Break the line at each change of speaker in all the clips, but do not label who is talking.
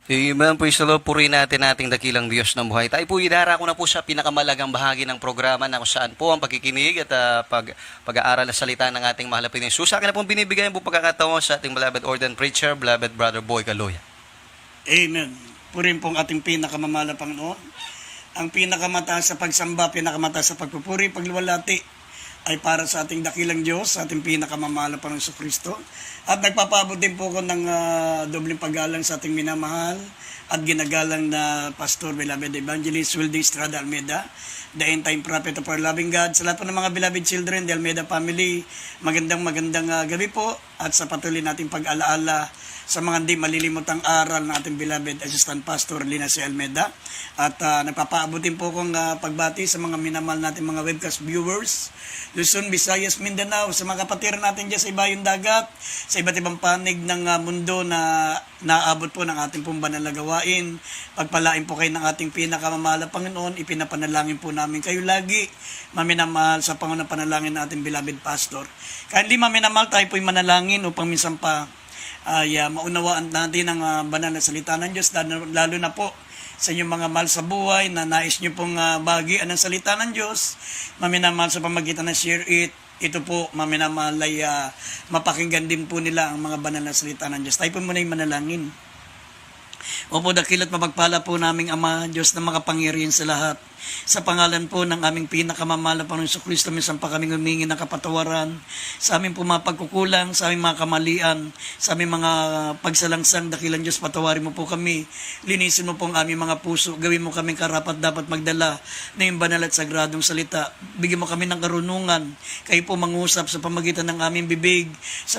Amen. Praise the Lord. Purihin natin ating dakilang Diyos ng buhay. Tayo po idarako na po sa pinakamalagang bahagi ng programa na kung saan po ang pagkikinig at pag-aaral na salita ng ating mahal na Panginoon Jesus. Sa akin na pong binibigyan po pagkakataon sa ating beloved ordained preacher, beloved brother Boy Caloya.
Amen. Purihin pong ating pinakamamahal na Panginoon. Ang pinakamataas sa pagsamba, pinakamataas sa pagpupuri, pagluwalhati ay para sa ating dakilang Diyos, sa ating pinakamamahal na Panginoon Kristo. At nagpapaabot din po ko ng dobling paggalang sa ating minamahal at ginagalang na Pastor, beloved Evangelist Wilde Estrada Almeida, the end-time prophet of our loving God. Sa lahat po ng mga beloved children, the Almeida family, magandang gabi po at sa patuloy nating pag-alaala sa mga hindi malilimutang aral ng ating beloved Assistant Pastor Lina C. Almeida. At nagpapaabot din po kong pagbati sa mga minamahal natin mga webcast viewers, Luzon, Visayas, Mindanao, sa mga kapatid natin dyan sa ibayong dagat, sa iba't ibang panig ng mundo na naabot po ng ating pong banal na gawain. Pagpalain po kayo ng ating pinakamamahal na Panginoon, ipinapanalangin po namin kayo lagi, maminamahal sa Panginoon panalangin ng ating beloved Pastor. Kaya hindi maminamahal, tayo po'y manalangin upang minsan pa ay maunawaan natin ang banal na salita ng Diyos, lalo na po sa inyong mga mahal sa buhay na nais nyo pong bagian ng salita ng Diyos, maminamahal sa pamagitan ng Share It. Ito po, maminamahal ay mapakinggan din po nila ang mga banal na salita ng Diyos. Tayo po muna yung manalangin. Opo, dakilat mapagpala po naming Ama, Diyos na makapangyarihan sa lahat. Sa pangalan po ng aming pinakamamahal na Panginoon Kristo, minsan pa kaming humingi ng kapatawaran sa aming pumapagkukulang, sa aming mga kamalian, sa aming mga pagsalangsang. Dakilang Diyos, patawarin mo po kami. Linisin mo po ang aming mga puso. Gawin mo kaming karapat dapat magdala na yung banal at sagradong salita. Bigyan mo kami ng karunungan. Kayo po mangusap sa pamagitan ng aming bibig. Sa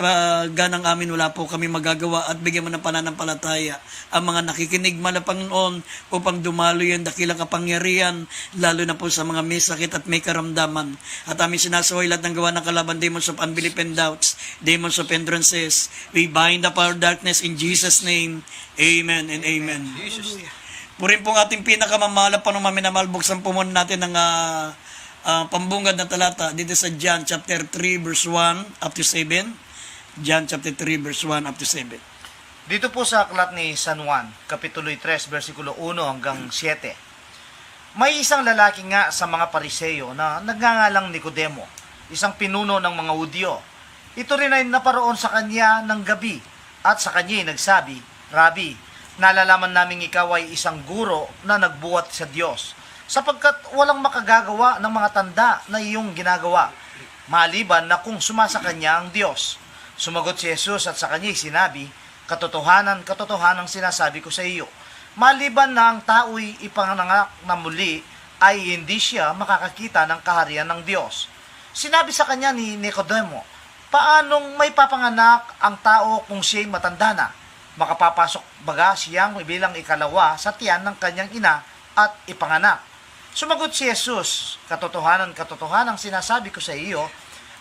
ganang amin wala po kami magagawa at bigyan mo ng pananampalataya ang mga nakikinig, mahal na Panginoon, upang dumalo yung dakilang kapangyarihan, lalo na po sa mga may sakit at may karamdaman. At aming sinasaway lahat ng gawa ng kalaban, demons of unbelief and doubts, demons of hindrances. We bind the power of darkness in Jesus' name. Amen and amen. Purin pong ating pinakamamahal pa nung maminamahal, buksan po muna natin ng pambungad na talata dito sa John chapter 3 verse 1 up to 7. John chapter 3 verse 1 up to 7.
Dito po sa aklat ni San Juan, Kapitulo 3, versikulo 1 hanggang 7. May isang lalaki nga sa mga Pariseo na nagngangalang Nicodemo, isang pinuno ng mga Hudyo. Ito rin ay naparoon sa kanya ng gabi at sa kanya ay nagsabi, Rabi, nalalaman naming ikaw ay isang guro na nagbuhat sa Diyos, sapagkat walang makagagawa ng mga tanda na iyong ginagawa, maliban na kung sumasa kanya ang Diyos. Sumagot si Jesus at sa kanya ay sinabi, Katotohanan, katotohanan sinasabi ko sa iyo, maliban na ang tao'y ipanganak na muli, ay hindi siya makakakita ng kaharian ng Diyos. Sinabi sa kanya ni Nicodemo, paanong may papanganak ang tao kung siya'y matanda na? Makapapasok baga siyang bilang ikalawa sa tiyan ng kanyang ina at ipanganak? Sumagot si Jesus, katotohanan, katotohanan sinasabi ko sa iyo,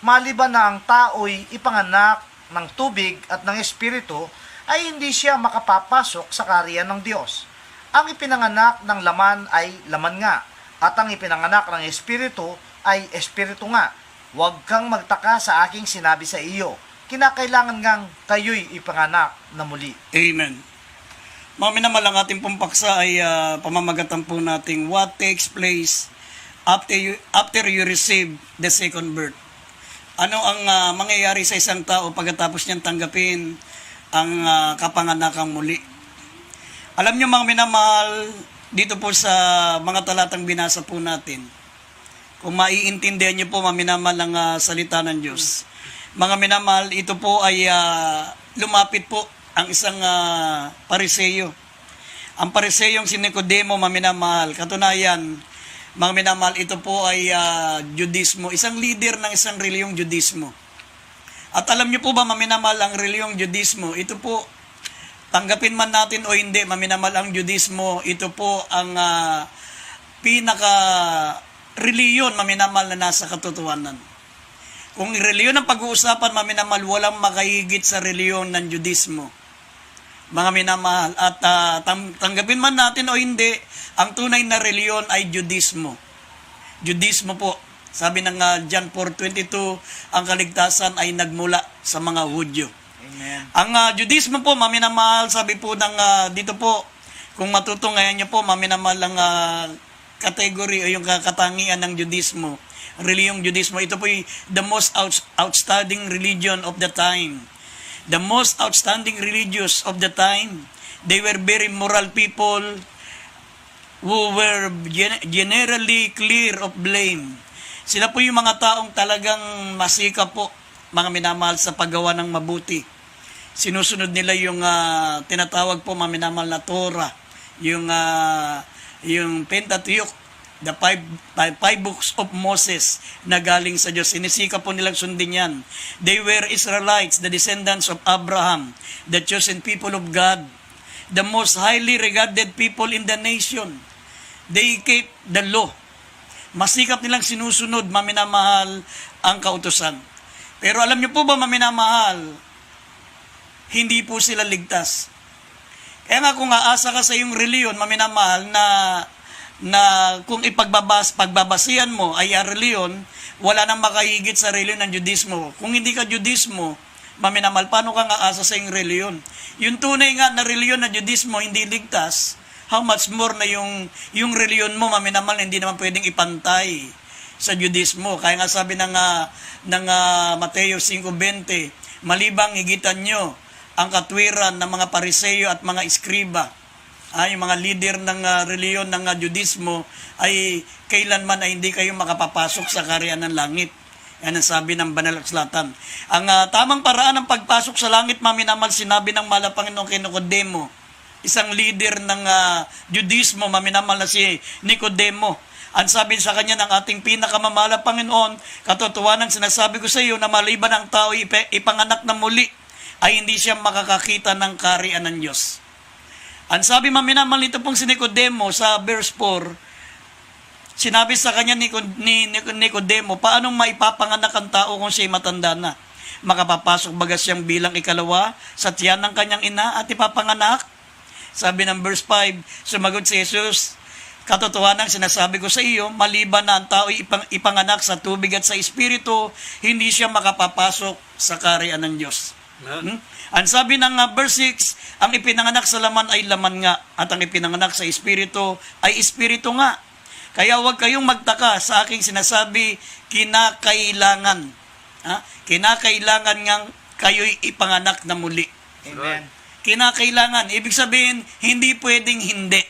maliban na ang tao'y ipanganak ng tubig at ng espiritu, ay hindi siya makapapasok sa kaharian ng Diyos. Ang ipinanganak ng laman ay laman nga, at ang ipinanganak ng espiritu ay espiritu nga. Huwag kang magtaka sa aking sinabi sa iyo. Kinakailangan ngang kayo'y ipanganak na muli.
Amen. Mga minamahal, ang ating pong paksa ay pamamagatan po nating what takes place after you receive the second birth. Ano ang mangyayari sa isang tao pagkatapos niyang tanggapin ang kapanganakang muli? Alam niyo mga minamahal, dito po sa mga talatang binasa po natin, kung maiintindihan niyo po mga minamahal ang salita ng Diyos, mga minamahal, ito po ay lumapit po ang isang Pariseo. Ang Pariseyong si Nicodemo, mga minamahal, katunayan, mga minamahal, ito po ay Judismo, isang leader ng isang reliyong Judismo. At alam niyo po ba, maminamahal, ang reliyong Judismo, ito po, tanggapin man natin o hindi, maminamahal ang Judismo, ito po ang pinaka-reliyon, maminamahal, na nasa katotohanan. Kung reliyon ang pag-uusapan, maminamahal, walang makahigit sa reliyon ng Judismo. Mga minamahal, at tanggapin man natin o hindi, ang tunay na reliyon ay Judismo. Judismo po. Sabi ng John 4:22, ang kaligtasan ay nagmula sa mga Hudyo.
Amen.
Ang Judismo po, maminamahal, sabi po ng dito po kung matutunghayan niyo po, maminamalang category o yung katangian ng Judismo, reliyong Judismo, ito po yung the most outstanding religion of the time. The most outstanding religious of the time. They were very moral people who were generally clear of blame. Sila po yung mga taong talagang masika po, mga minamahal sa paggawa ng mabuti. Sinusunod nila yung tinatawag po mga minamahal na Torah, yung Pentateuch, the five books of Moses na galing sa Diyos. Sinisika po nilang sundin yan. They were Israelites, the descendants of Abraham, the chosen people of God, the most highly regarded people in the nation. They kept the law. Masikap nilang sinusunod, maminamahal, ang kautusan. Pero alam niyo po ba, maminamahal, hindi po sila ligtas. Kaya nga kung aasa ka sa iyong reliyon, maminamahal, na kung pagbabasihan mo ay reliyon, wala nang makahigit sa reliyon ng Judismo. Kung hindi ka Judismo, maminamahal, paano ka nga asa sa iyong reliyon? Yung tunay nga na reliyon na Judismo hindi ligtas, how much more na yung reliyon mo, maminamahal, hindi naman pwedeng ipantay sa Judismo. Kaya nga sabi ng Mateo 5:20, malibang higitan nyo ang katwiran ng mga Pariseo at mga Iskriba, yung mga leader ng reliyon ng Judismo, ay kailanman ay hindi kayo makapapasok sa kaharian ng langit. Yan ang sabi ng Banal na Kasulatan. Ang tamang paraan ng pagpasok sa langit, maminamal, sinabi ng mahal na Panginoon kay Nicodemo, isang leader ng Judismo, maminamal na si Nicodemo. Ang sabi sa kanya ng ating pinakamamahal na Panginoon, katotohanan sinasabi ko sa iyo na maliban ang tao ipanganak na muli, ay hindi siya makakakita ng kaharian ng Diyos. Ang sabi maminamal nito pong si Nicodemo sa verse 4, sinabi sa kanya ni Nicodemo, paano maipapanganak ang tao kung siya'y matanda na? Makapapasok baga siyang bilang ikalawa sa tiyan ng kanyang ina at ipapanganak? Sabi ng verse 5, sumagot si Jesus, katotohanan sinasabi ko sa iyo, maliban na ang tao ipanganak sa tubig at sa espiritu, hindi siya makapapasok sa kaharian ng Diyos. Ang sabi ng verse 6, ang ipinanganak sa laman ay laman nga, at ang ipinanganak sa espiritu ay espiritu nga. Kaya huwag kayong magtaka sa aking sinasabi, kinakailangan. Kinakailangan nga kayo'y ipanganak na muli.
Amen.
Kinakailangan. Ibig sabihin, hindi pwedeng hindi.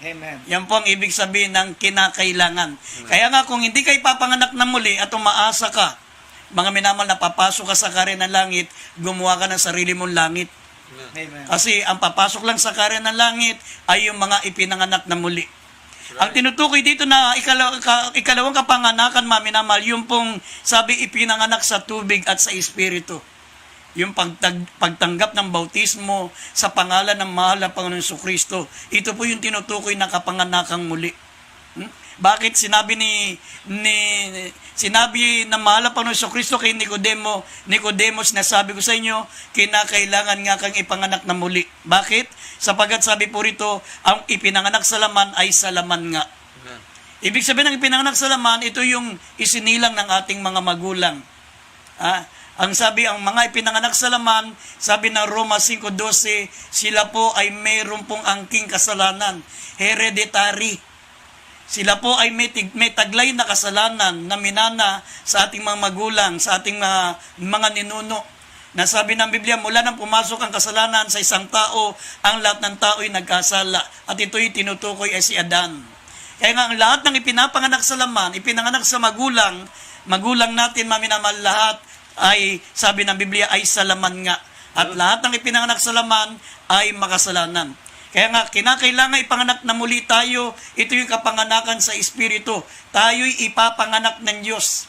Amen.
Yan po ang ibig sabihin ng kinakailangan. Kaya nga kung hindi ka ipapanganak na muli at umaasa ka, mga minamal, na papasok ka sa kaharian ng langit, gumawa ka ng sarili mong langit.
Amen.
Kasi ang papasok lang sa kaharian ng langit ay yung mga ipinanganak na muli. Ang tinutukoy dito na ikalawang kapanganakan, maminamal, yung pong sabi ipinanganak sa tubig at sa espiritu. Yung pagtanggap ng bautismo sa pangalan ng mahal na Panginoon Jesucristo. Ito po yung tinutukoy na kapanganakang muli. Bakit sinabi sinabi ng mahal na Panginoon Jesucristo kay Nicodemo, sinasabi ko sa inyo, kinakailangan nga kang ipanganak na muli. Bakit? Sapagat sabi po rito, ang ipinanganak sa laman ay sa laman nga. Ibig sabihin ng ipinanganak sa laman, ito yung isinilang ng ating mga magulang. Ang sabi, ang mga ipinanganak sa laman, sabi ng Roma 5:12, sila po ay mayroon pong angking kasalanan, hereditary. Sila po ay may taglay na kasalanan na minana sa ating mga magulang, sa ating mga ninuno. Nasabi ng Biblia, mula nang pumasok ang kasalanan sa isang tao, ang lahat ng tao ay nagkasala. At ito'y tinutukoy ay si Adan. Kaya nga ang lahat ng ipinapanganak sa laman, ipinanganak sa magulang natin, maminamal, lahat ay, sabi ng Biblia, ay sa laman nga. At lahat ng ipinanganak sa laman ay makasalanan. Kaya nga, kinakailangan ipanganak na muli tayo. Ito yung kapanganakan sa Espiritu. Tayo'y ipapanganak ng Diyos.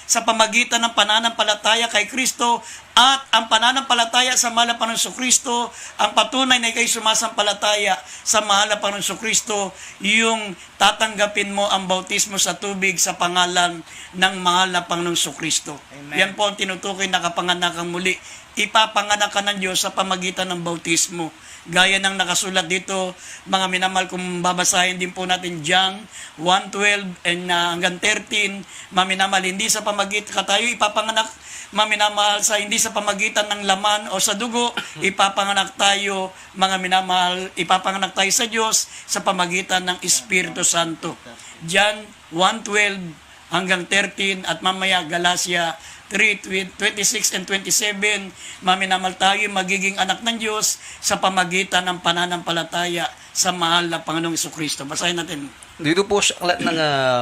Sa pamagitan ng pananampalataya kay Kristo at ang pananampalataya sa mahal na Panginoon Jesucristo, ang patunay na ikay sumasampalataya sa mahal na Panginoon Jesucristo, yung tatanggapin mo ang bautismo sa tubig sa pangalan ng mahal na Panginoon Jesucristo. Yan po ang tinutukoy na kapanganakang muli. Ipapanganak ka ng Diyos sa pamagitan ng bautismo. Gaya ng nakasulat dito, mga minamahal, kung babasahin din po natin John 1:12 and hanggang 13, maminamahal, hindi sa pamagitan ka tayo ipapanganak maminamahal, sa hindi sa pamagitan ng laman o sa dugo, ipapanganak tayo, mga minamahal, ipapanganak tayo sa Diyos sa pamagitan ng Espiritu Santo. John 1:12 hanggang 13 at mamaya Galatia 3:26 and 27, maminamahal tayo magiging anak ng Diyos sa pamagitan ng pananampalataya sa mahal na Panginoong Jesucristo. Basahin natin.
Dito po sa aklat ng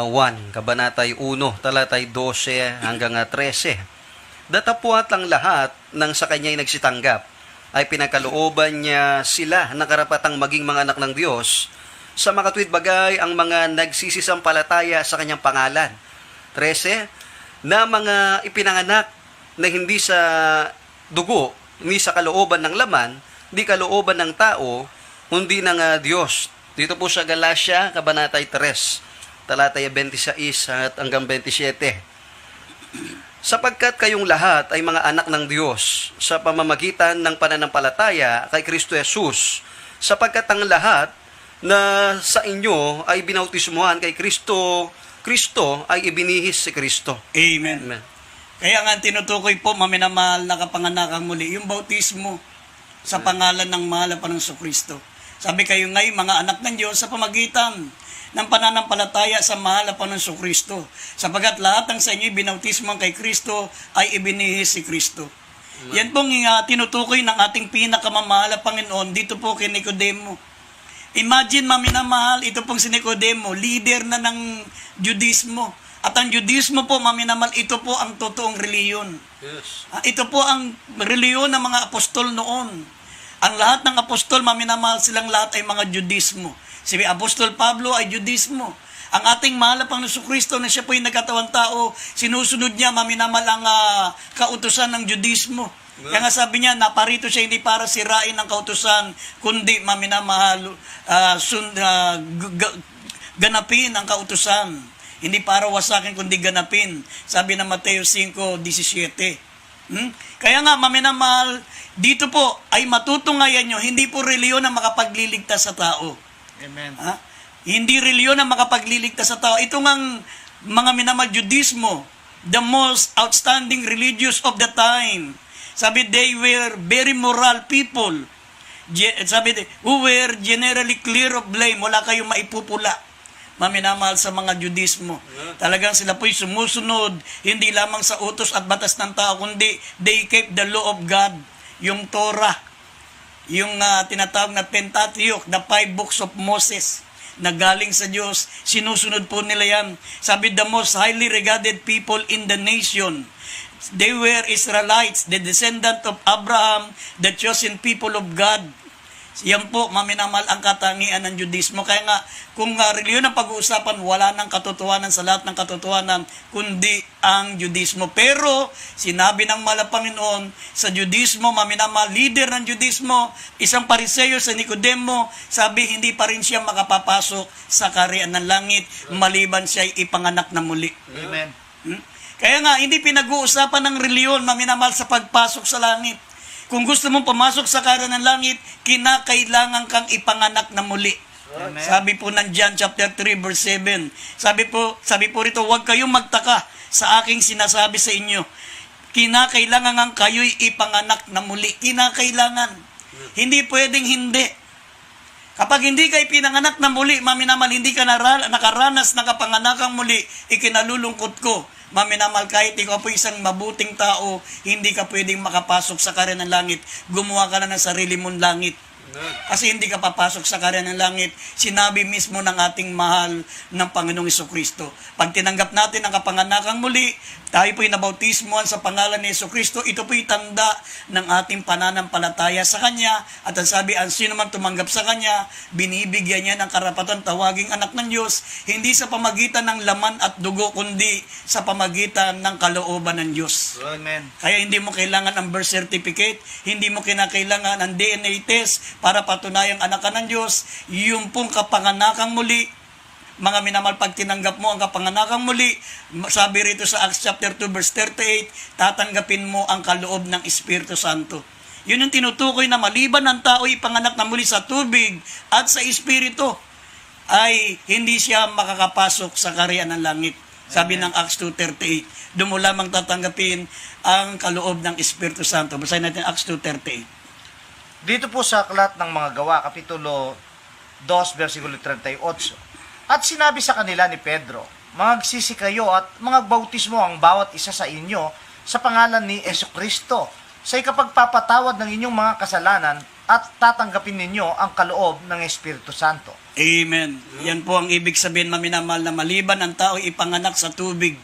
1, Kabanatay 1, talatay 12 hanggang 13. Datapwat ang lahat ng sa kanya'y nagsitanggap, ay pinagkalooban niya sila na karapatang maging mga anak ng Diyos, sa makatwid bagay ang mga nagsisisampalataya sa kanyang pangalan. 13, na mga ipinanganak na hindi sa dugo, hindi sa kalooban ng laman, hindi kalooban ng tao, kundi ng Diyos. Dito po sa Galatia, Kabanatay 3, talatay 26 at hanggang 27. Sapagkat kayong lahat ay mga anak ng Diyos sa pamamagitan ng pananampalataya kay Kristo Jesus, sapagkat ang lahat na sa inyo ay binautismuhan kay Kristo, Kristo ay ibinihis si Kristo.
Amen.
Amen.
Kaya nga tinutukoy po, maminamahal na kapanganakang muli, yung bautismo sa pangalan ng mahal na Panginoong Kristo. Sabi kayo ngayon, mga anak ng Diyos, sa pamagitan ng pananampalataya sa mahal na Panginoong Kristo. Sapagat lahat ng sa inyo binautismo kay Kristo ay ibinihis si Kristo. Yan pong tinutukoy ng ating pinakamamahal na Panginoon dito po kay Nicodemo. Imagine, maminamahal, ito pong si Nicodemo, leader na ng Judismo. At ang Judismo po, maminamahal, ito po ang totoong reliyon.
Yes.
Ito po ang reliyon ng mga apostol noon. Ang lahat ng apostol, maminamahal, silang lahat ay mga Judismo. Si Apostol Pablo ay Judismo. Ang ating mahal na Panginoon Kristo na siya po yung nagkatawang tao, sinusunod niya, maminamahal, ang kautusan ng Judismo. Kaya nga sabi niya, naparito siya hindi para sirain ang kautusan, kundi maminamahal, ganapin ang kautusan. Hindi para wasakin, kundi ganapin. Sabi ng Mateo 5:17. Kaya nga, maminamahal, dito po ay matutungayan nyo, hindi po reliyon ang makapagliligtas sa tao.
Amen.
Hindi reliyon ang makapagliligtas sa tao. Ito ngang mga minamahal Judismo, the most outstanding religious of the time. Sabi, they were very moral people. Sabi, who were generally clear of blame. Wala kayong maipupula, maminamahal, sa mga Judismo. Talagang sila po'y sumusunod, hindi lamang sa utos at batas ng tao, kundi they kept the law of God, yung Torah, yung tinatawag na Pentateuch, the 5 books of Moses, na galing sa Diyos. Sinusunod po nila yan. Sabi, the most highly regarded people in the nation. They were Israelites, the descendant of Abraham, the chosen people of God. Yan po, maminamahal, ang katangian ng Judismo. Kaya nga, kung reliyon ang pag-uusapan, wala nang katotohanan sa lahat ng katotohanan, kundi ang Judismo. Pero, sinabi ng mahal na Panginoon, sa Judismo, maminamahal, leader ng Judismo, isang Pariseo sa Nicodemo, sabi, hindi pa rin siya makapapasok sa kaharian ng langit, maliban siya ipanganak na muli.
Amen.
Kaya nga, hindi pinag-uusapan ng reliyon, maminamahal, sa pagpasok sa langit. Kung gusto mong pumasok sa kaharian ng langit, kinakailangan kang ipanganak na muli.
Amen.
Sabi po ng John chapter 3 verse 7. Sabi po rito, huwag kayong magtaka sa aking sinasabi sa inyo. Kinakailangan ang kayo'y ipanganak na muli. Kinakailangan. Hindi pwedeng hindi. Kapag hindi ka ipinanganak na muli, maminamahal, hindi ka nakaranas ng kapanganakang muli, ikinalulungkot ko. Maminamahal, kahit ikaw po isang mabuting tao, hindi ka pwedeng makapasok sa kaharian ng langit. Gumawa ka na ng sarili mong langit. Kasi hindi ka papasok sa kaharian ng langit. Sinabi mismo ng ating mahal ng Panginoong Jesucristo. Pag tinanggap natin ang kapanganakang muli, tayo po'y nabautismoan sa pangalan ni Jesucristo, ito po'y tanda ng ating pananampalataya sa Kanya. At ang sabi, ang sino man tumanggap sa Kanya, binibigyan niya ng karapatan tawaging anak ng Diyos, hindi sa pamagitan ng laman at dugo, kundi sa pamagitan ng kalooban ng Diyos.
Amen.
Kaya hindi mo kailangan ang birth certificate, hindi mo kinakailangan ang DNA test para patunayang anak ka ng Diyos. Yung pong kapanganakang muli, mga minamahal, pag tinanggap mo ang kapanganakang muli, sabi rito sa Acts chapter 2 verse 38, tatanggapin mo ang kaloob ng Espiritu Santo. Yun yung tinutukoy na maliban ng tao ipanganak na muli sa tubig at sa Espiritu, ay hindi siya makakapasok sa kaharian ng langit. Sabi ng Acts 2:38. doon mo lamang tatanggapin ang kaloob ng Espiritu Santo. Basahin natin Acts 2:38.
Dito po sa aklat ng mga gawa, Kapitulo 2, versikulo 38. At sinabi sa kanila ni Pedro, magsisi kayo at magbautismo ang bawat isa sa inyo sa pangalan ni Jesucristo sa ikapagpapatawad ng inyong mga kasalanan at tatanggapin ninyo ang kaloob ng Espiritu Santo.
Amen. Yan po ang ibig sabihin, maminamahal, na maliban ang tao ipanganak sa tubig.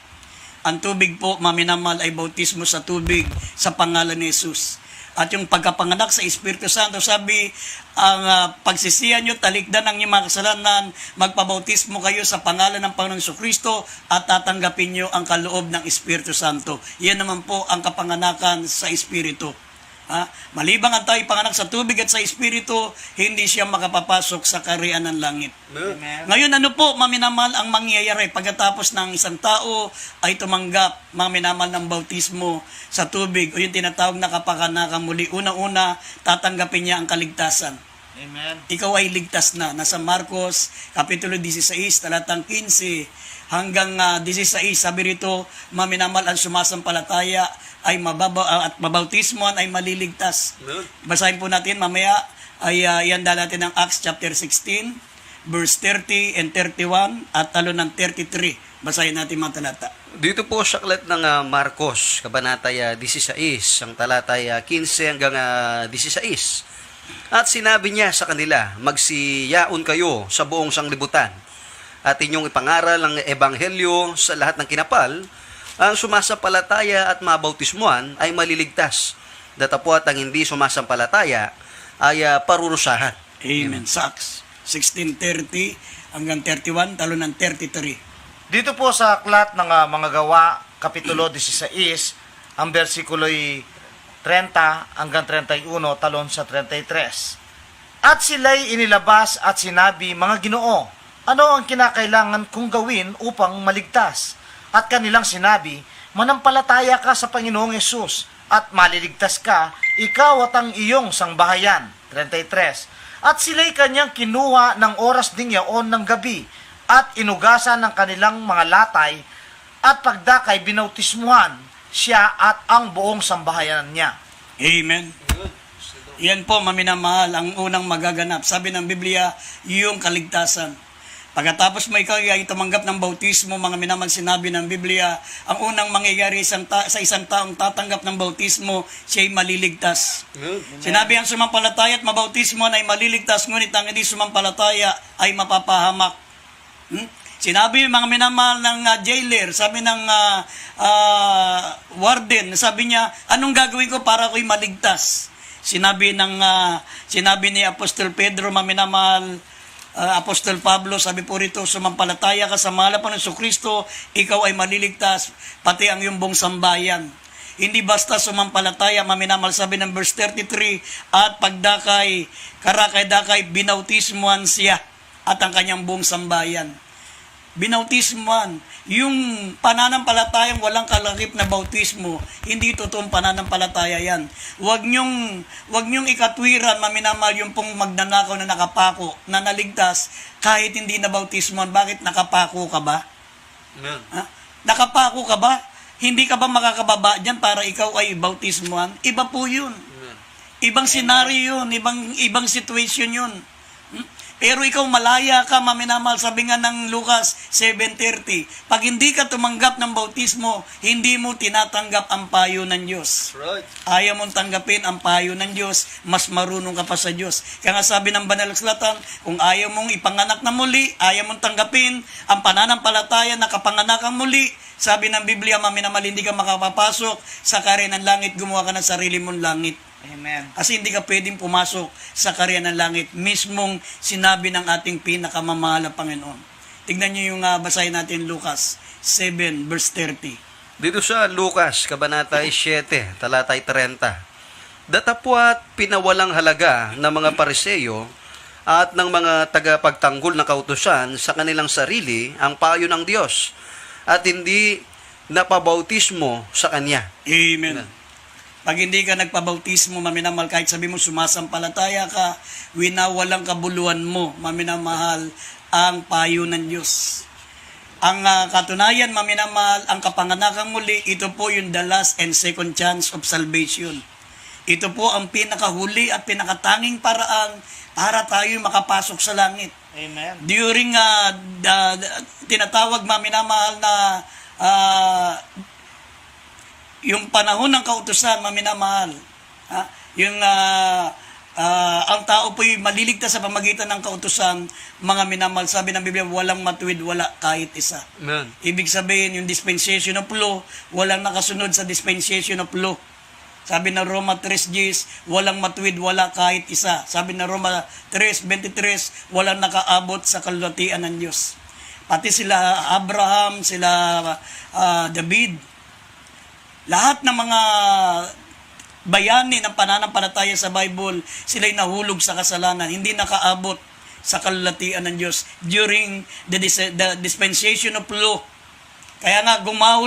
Ang tubig po, maminamahal, ay bautismo sa tubig sa pangalan ni Jesus. At yung pagkapanganak sa Espiritu Santo, sabi, ang pagsisiyan nyo, talikdan ang inyong mga kasalanan, magpabautismo kayo sa pangalan ng Panginoong Jesucristo at tatanggapin nyo ang kaloob ng Espiritu Santo. Yan naman po ang kapanganakan sa Espiritu. Malibang ang tayo panganak sa tubig at sa Espiritu, hindi siya makapapasok sa kaharian ng langit.
Amen.
Ngayon, ano po, maminamahal, ang mangyayari pagkatapos ng isang tao ay tumanggap, maminamahal, ng bautismo sa tubig o yung tinatawag na kapanganakan muli. Una-una, tatanggapin niya ang kaligtasan.
Amen.
Ikaw ay ligtas na. Nasa Marcos, Kapitulo 16, talatang 15 hanggang 16, sabi rito, maminamahal, ang sumasampalataya ay at mabautismoan ay maliligtas. Basahin po natin mamaya, ay ianda natin ang Acts chapter 16, verse 30 and 31 at talo ng 33. Basahin natin mga talata.
Dito po sa aklat ng Marcos, Kabanata 16, ang talatay 15 hanggang 16. At sinabi niya sa kanila, magsiyaon kayo sa buong sanglibutan at inyong ipangaral ang ebanghelyo sa lahat ng kinapal. Ang sumasampalataya at mabautismuhan ay maliligtas. Datapwat ang hindi sumasampalataya ay parurusahan.
Amen. Sa Acts 16:30 hanggang 31, talo ng 33.
Dito po sa aklat ng mga gawa, Kapitulo 16, ang versikulo'y 30 hanggang 31, talon sa 33. At sila'y inilabas at sinabi, mga Ginoo, ano ang kinakailangan kong gawin upang maligtas? At kanilang sinabi, manampalataya ka sa Panginoong Yesus at maliligtas ka, ikaw at ang iyong sangbahayan. 33. At sila'y kanyang kinuha ng oras ding yaon ng gabi at inugasan ng kanilang mga latay at pagdakay binautismuhan siya at ang buong sambahayan niya.
Amen. Yan po, maminamahal, ang unang magaganap. Sabi ng Biblia, yung kaligtasan. Pagkatapos mo ikaw ay tumanggap ng bautismo, mga minamahal, sinabi ng Biblia, ang unang mangyayari sa isang taong tatanggap ng bautismo, siya ay maliligtas. Sinabi ang sumampalataya at mabautismo ay maliligtas, ngunit ang hindi sumampalataya ay mapapahamak. Sinabi mga minamahal ng jailer, sabi ng warden, sabi niya, anong gagawin ko para ako'y maligtas? Sinabi ni Apostol Pedro, maminamahal, Apostol Pablo, sabi po rito, sumampalataya ka sa mahal na Jesucristo, ikaw ay maliligtas, pati ang iyong buong sambayan. Hindi basta sumampalataya, maminamahal, sabi ng verse 33, at pagdakay, karakay-dakay, binautismuhan siya at ang kanyang buong sambayan. Binautismuhan. Yung pananampalatayang walang kalakip na bautismo, hindi totoong pananampalataya yan. Huwag niyong ikatwiran, maminamahal, yung pong magnanakaw na nakapako, na naligtas, kahit hindi na bautismuhan. Bakit nakapako ka ba? Nakapako ka ba? Hindi ka ba makakababa dyan para ikaw ay bautismuhan? Iba po yun. Ibang senaryo yun, ibang situation yun. Pero ikaw malaya ka, maminamahal, sabi nga ng Lucas 7:30, pag hindi ka tumanggap ng bautismo, hindi mo tinatanggap ang payo ng Diyos.
Right.
Ayaw mong tanggapin ang payo ng Diyos, mas marunong ka pa sa Diyos. Kaya nga sabi ng Banal na Kasulatan, kung ayaw mong ipanganak na muli, ayaw mong tanggapin ang pananampalataya na kapanganakan muli, sabi ng Biblia, maminamahal, hindi ka makapapasok sa kaharian ng langit, gumawa ka ng sarili mong langit.
Amen.
Kasi hindi ka pwedeng pumasok sa kaharian ng langit. Mismong sinabi ng ating pinakamamahal na Panginoon. Tignan niyo yung basahin natin Lucas 7 verse 30.
Dito sa Lucas, Kabanata 7, talatay 30. Datapwat pinawalang halaga ng mga Pariseyo at ng mga tagapagtanggol na kautusan sa kanilang sarili ang payo ng Diyos at hindi napabautismo sa Kanya.
Amen. Pag hindi ka nagpabautismo, maminamahal, kahit sabi mo sumasampalataya ka, winawalang kabuluhan mo, maminamahal, ang payo ng Diyos. Ang katunayan, maminamahal, ang kapanganakang muli, ito po yung the last and second chance of salvation. Ito po ang pinakahuli at pinakatanging paraan para tayo makapasok sa langit.
Amen.
During tinatawag, maminamahal, na yung panahon ng kautusan, maminamahal, yung ang tao po'y maliligtas sa pamagitan ng kautusan, mga minamahal, sabi ng Biblia, walang matuwid, wala kahit isa.
Amen.
Ibig sabihin, yung dispensation of law, walang nakasunod sa dispensation of law. Sabi ng Roma 3:10, walang matuwid, wala kahit isa. Sabi ng Roma 3:23, walang nakaabot sa kalulatian ng Diyos. Pati sila Abraham, sila David, lahat ng mga bayani ng pananampalataya sa Bible, sila'y nahulog sa kasalanan, hindi nakaabot sa kalulatian ng Diyos during the dispensation of law. Kaya nga, gumawa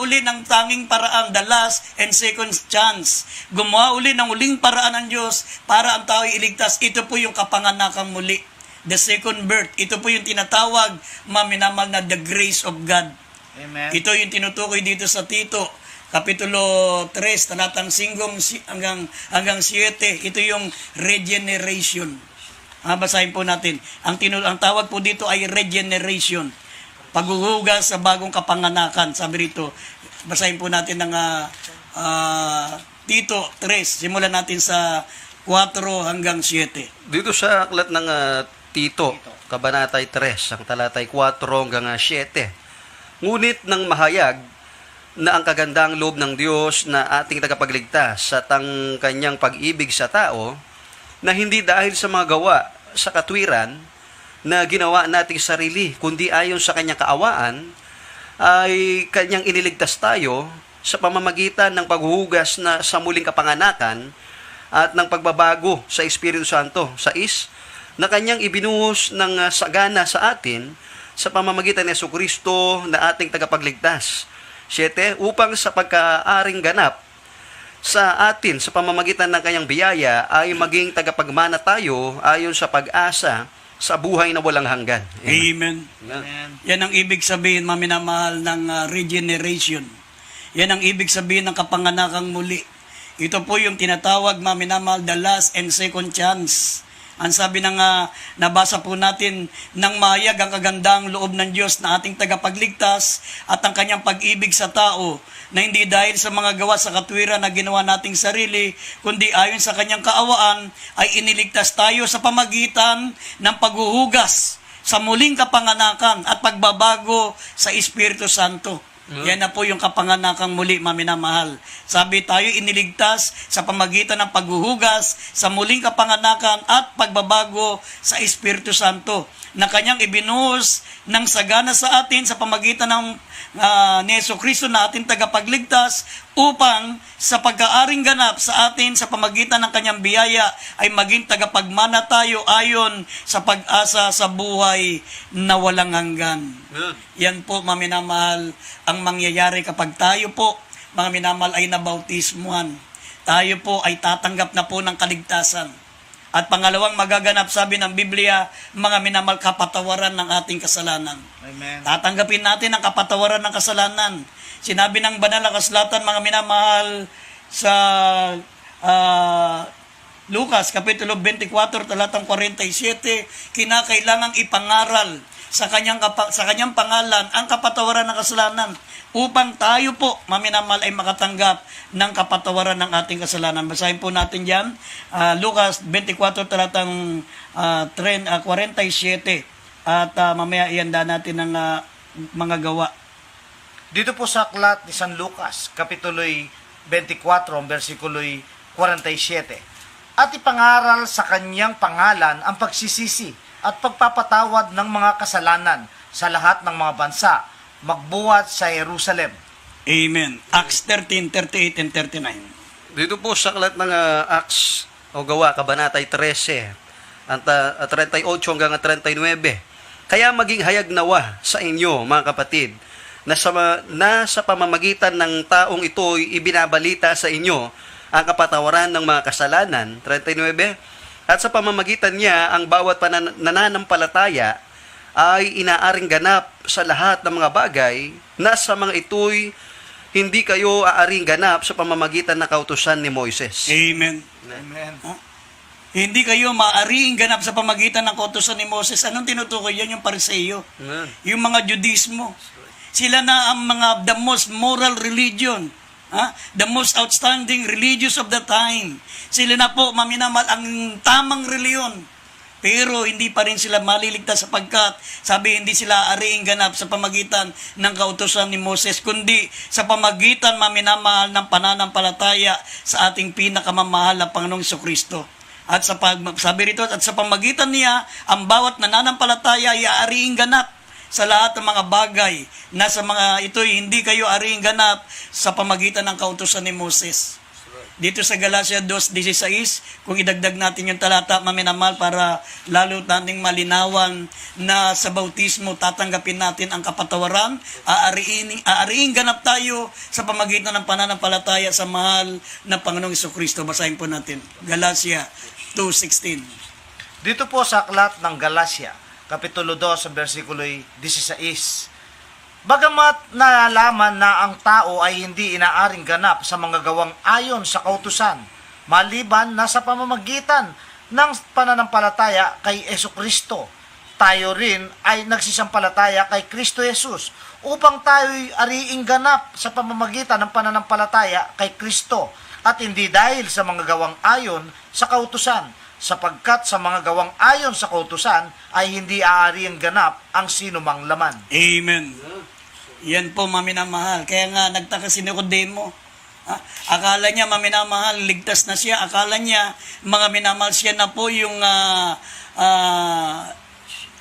uli ng tanging paraan, the last and second chance. Gumawa uli ng uling paraan ng Diyos para ang tao iligtas. Ito po yung kapanganakang muli, the second birth. Ito po yung tinatawag, maminamal, na the grace of God.
Amen.
Ito yung tinutukoy dito sa Tito, Kapitulo 3, talatang 5 hanggang 7. Ito yung regeneration. Basahin po natin. Ang tawag po dito ay regeneration. Paghuhugas sa bagong kapanganakan. Sabi rito, basahin po natin ng Tito 3. Simulan natin sa 4 hanggang 7.
Dito sa aklat ng Tito, Kabanatay 3, ang talatay 4 hanggang 7. Ngunit ng mahayag na ang kagandang loob ng Diyos na ating tagapagligtas at ang kanyang pag-ibig sa tao, na hindi dahil sa mga gawa sa katwiran na ginawa nating sarili, kundi ayon sa kanyang kaawaan, ay kanyang iniligtas tayo sa pamamagitan ng paghuhugas na sa muling kapanganakan at ng pagbabago sa Espiritu Santo, na kanyang ibinuhos ng sagana sa atin sa pamamagitan ni Jesucristo na ating tagapagligtas. 7, upang sa pagkaaring ganap sa atin sa pamamagitan ng kanyang biyaya ay maging tagapagmana tayo ayon sa pag-asa sa buhay na walang hanggan.
Amen.
Amen.
Yan ang ibig sabihin, maminamahal, ng regeneration. Yan ang ibig sabihin ng kapanganakang muli. Ito po yung tinatawag, maminamahal, the last and second chance. Ang sabi ng nabasa po natin, ng mahayag ang kagandang loob ng Diyos na ating tagapagligtas at ang kanyang pag-ibig sa tao, na hindi dahil sa mga gawa sa katwiran na ginawa nating sarili, kundi ayon sa kanyang kaawaan ay iniligtas tayo sa pamagitan ng paghuhugas sa muling kapanganakan at pagbabago sa Espiritu Santo. Yan na po yung kapanganakang muli, maminamahal. Sabi tayo iniligtas sa pamagitan ng paghuhugas sa muling kapanganakan at pagbabago sa Espiritu Santo, na kanyang ibinuhos ng sagana sa atin sa pamagitan ng ni Jesucristo na ating tagapagligtas, upang sa pagkaaring ganap sa atin sa pamagitan ng kanyang biyaya ay maging tagapagmana tayo ayon sa pag-asa sa buhay na walang hanggan. Yan po, maminamahal, ang mangyayari kapag tayo po, mga minamahal, ay nabautismuhan. Tayo po ay tatanggap na po ng kaligtasan. At pangalawang magaganap, sabi ng Biblia, mga minamahal, kapatawaran ng ating kasalanan.
Amen.
Tatanggapin natin ang kapatawaran ng kasalanan. Sinabi ng banal na kasulatan, mga minamahal, sa Lucas, Kapitulo 24, talatang 47, kinakailangang ipangaral sa kanyang pangalan ang kapatawaran ng kasalanan, upang tayo po, maminamahal, ay makatanggap ng kapatawaran ng ating kasalanan. Basahin po natin dyan, Lucas 24, talatang 47, at mamaya ianda natin ng mga gawa.
Dito po sa aklat ni San Lucas, Kapitulo'y 24, versikulo'y 47. At ipangaral sa kanyang pangalan ang pagsisisi at pagpapatawad ng mga kasalanan sa lahat ng mga bansa, magbuhat sa Jerusalem.
Amen. Acts 13:38 and 39.
Dito po sa aklat ng Acts o Gawa, Kabanatay 13, 38 hanggang 39. Kaya maging hayag nawa sa inyo, mga kapatid, na sa pamamagitan ng taong ito'y ibinabalita sa inyo ang kapatawaran ng mga kasalanan, 39, at sa pamamagitan niya ang bawat nananampalataya ay inaaring ganap sa lahat ng mga bagay na sa mga ito'y hindi kayo aaring ganap sa pamamagitan ng kautusan ni Moises.
Amen.
Amen.
Hindi kayo maaaring ganap sa pamagitan ng kautusan ni Moses. Anong tinutukoy yan? Yung Pariseyo.
Amen.
Yung mga Judismo. Sila na ang the most moral religion. The most outstanding religious of the time. Sila na po, maminamal, ang tamang reliyon. Pero hindi pa rin sila maliligtas sapagkat sabi hindi sila ariing ganap sa pamagitan ng kautusan ni Moses, kundi sa pamagitan maminamahal ng pananampalataya sa ating pinakamamahal na Panginoong Jesucristo. At sabi rito, at sa pamagitan niya, ang bawat nananampalataya ay ariing ganap sa lahat ng mga bagay na sa mga ito'y hindi kayo ariing ganap sa pamagitan ng kautusan ni Moses. Dito sa Galatia 2:16, kung idagdag natin yung talata, maminamahal, para lalo nating malinawan na sa bautismo tatanggapin natin ang kapatawaran, aariing ganap tayo sa pamagitan ng pananampalataya sa mahal na Panginoong Jesucristo. Basahin po natin. Galatia 2:16.
Dito po sa aklat ng Galacia, Kapitulo 2, versikulo 16. Bagamat nalalaman na ang tao ay hindi inaaring ganap sa mga gawang ayon sa kautusan, maliban na sa pamamagitan ng pananampalataya kay Jesucristo, tayo rin ay nagsisampalataya kay Kristo Jesus upang tayo'y ariing ganap sa pamamagitan ng pananampalataya kay Kristo at hindi dahil sa mga gawang ayon sa kautusan, sapagkat sa mga gawang ayon sa kautusan ay hindi aariing ganap ang sinumang laman.
Amen. Yan po, maminamahal. Kaya nga, nagtaka si Nicodemo. Akala niya, maminamahal, ligtas na siya. Akala niya, mga minamahal, siya na po yung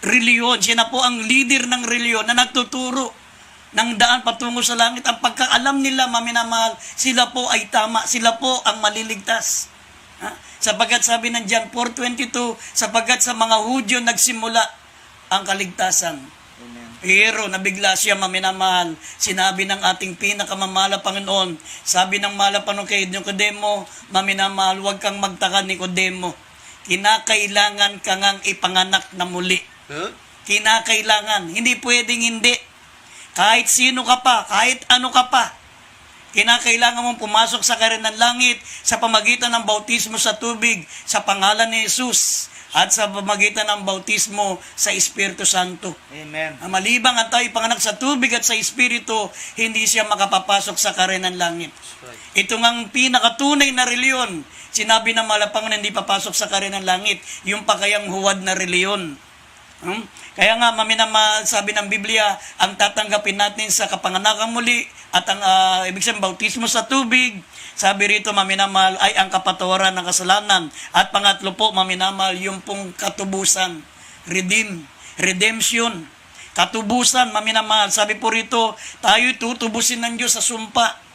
reliyon. Siya na po ang leader ng reliyon na nagtuturo ng daan patungo sa langit. Ang pagkaalam nila, maminamahal, sila po ay tama. Sila po ang maliligtas. Sapagkat sabi ng John 4:22, sapagkat sa mga Hudyo nagsimula ang kaligtasan. Pero nabigla siya, maminamahal. Sinabi ng ating pinakamamahal na Panginoon, sabi ng mahal na Panginoon kay Nicodemo, maminamahal, huwag kang magtaka, Nicodemo. Kinakailangan ka ngang ipanganak na muli. Kinakailangan. Hindi pwedeng hindi. Kahit sino ka pa, kahit ano ka pa, kinakailangan mong pumasok sa kaharian ng langit sa pamagitan ng bautismo sa tubig sa pangalan ni Jesus at sa pamagitan ng bautismo sa Espiritu Santo.
Amen.
Malibang ang tayo panganak sa tubig at sa Espiritu, hindi siya makapapasok sa kaharian ng langit. Ito ngang pinakatunay na reliyon. Sinabi ng malapang na hindi papasok sa kaharian ng langit, yung pakayang huwad na reliyon. Kaya nga, maminamahal, sabi ng Biblia, ang tatanggapin natin sa kapanganakan muli at ang ibig sabihin, bautismo sa tubig, sabi rito, maminamahal, ay ang kapatawaran ng kasalanan. At pangatlo po, maminamahal, yung pong katubusan, redemption, katubusan, maminamahal. Sabi po rito, tayo tutubusin ng Diyos sa sumpa.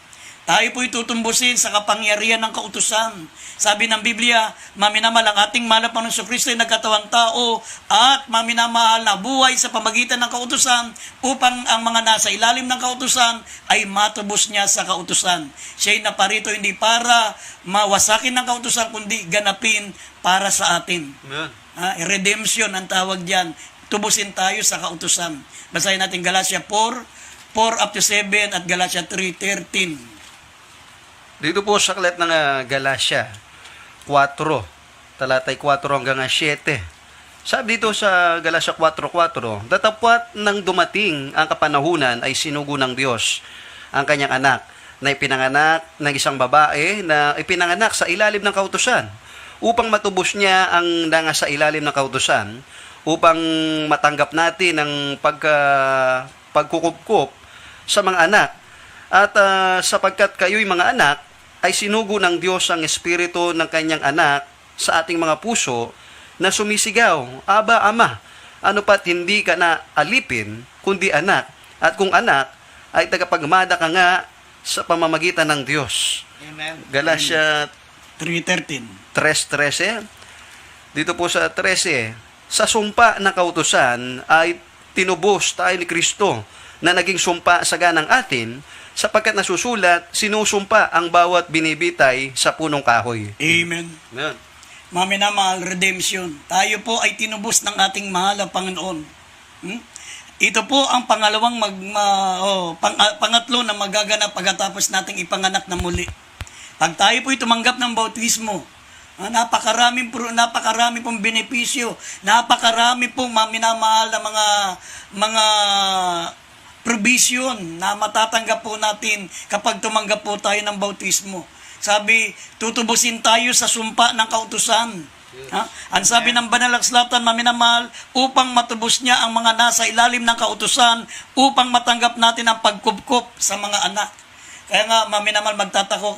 Tayo po itutumbusin sa kapangyarihan ng kautusan. Sabi ng Biblia, maminamahal, ang ating mahal na Panginoong Jesucristo ay nagkatawang tao at maminamahal na buhay sa pamagitan ng kautusan upang ang mga nasa ilalim ng kautusan ay matubos niya sa kautusan. Siya'y naparito hindi para mawasakin ng kautusan kundi ganapin para sa atin. Redemption ang tawag diyan. Tubusin tayo sa kautusan. Basahin natin Galatia 4:7 at Galatia 3:13.
Dito po sa aklat ng Galacia 4, talatay 4 hanggang 7. Sabi dito sa Galacia 4:4, datapwat nang dumating ang kapanahunan ay sinugo ng Diyos ang kanyang anak na ipinanganak ng isang babae na ipinanganak sa ilalim ng kautusan upang matubos niya ang nasa ilalim ng kautusan upang matanggap natin ang pagkukupkup sa mga anak. At sapagkat kayo'y mga anak, ay sinugo ng Diyos ang espiritu ng kanyang anak sa ating mga puso na sumisigaw, Aba, Ama, ano pat hindi ka na alipin, kundi anak. At kung anak, ay tagapagmana ka nga sa pamamagitan ng Diyos.
Amen.
Galatia
3:13.
3:13. Dito po sa 13, sa sumpa ng kautusan ay tinubos tayo ni Kristo na naging sumpa sa ganang atin, sapagkat nasusulat, sinusumpa ang bawat binibitay sa punong kahoy.
Amen.
Amen.
Maminamahal, redemption. Tayo po ay tinubos ng ating mahal na Panginoon. Ito po ang pangalawang pangatlo na magaganap pagkatapos nating ipanganak na muli. Pag tayo po'y tumanggap ng bautismo, napakarami pong benepisyo, napakarami pong minamahal na mga provision na matatanggap po natin kapag tumanggap po tayo ng bautismo. Sabi, tutubusin tayo sa sumpa ng kautusan. Ang sabi ng banal na kasulatan, maminamahal, upang matubos niya ang mga nasa ilalim ng kautusan, upang matanggap natin ang pagkupkup sa mga anak. Kaya nga, maminamahal,